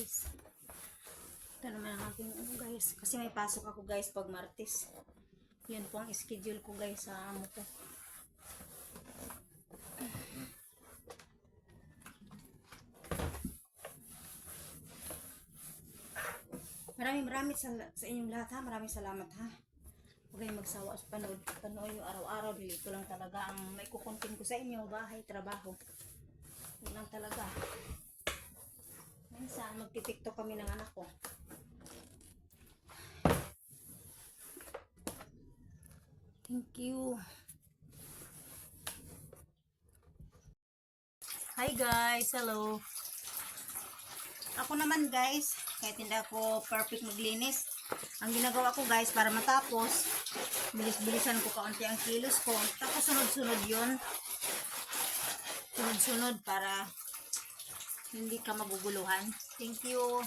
guys. Ito naman ang aking ano guys. Kasi may pasok ako guys pag Martes. Yun po ang schedule ko guys sa amo ko. Maraming sa inyong lahat ha. Maraming salamat ha. Huwag kayong magsawa sa panood. Panood yung araw-araw. Dito lang talaga ang may kukuntin ko sa inyo. Bahay, trabaho. Yun lang talaga. Minsan, magtitiktok kami ng anak ko. Thank you. Hi guys, hello. Ako naman guys, kahit hindi ako perfect maglinis, ang ginagawa ko guys para matapos, bilis-bilisan ko kaunti ang kilos ko. Tapos sunod-sunod yun. Sunod-sunod para hindi ka maguguluhan. Thank you.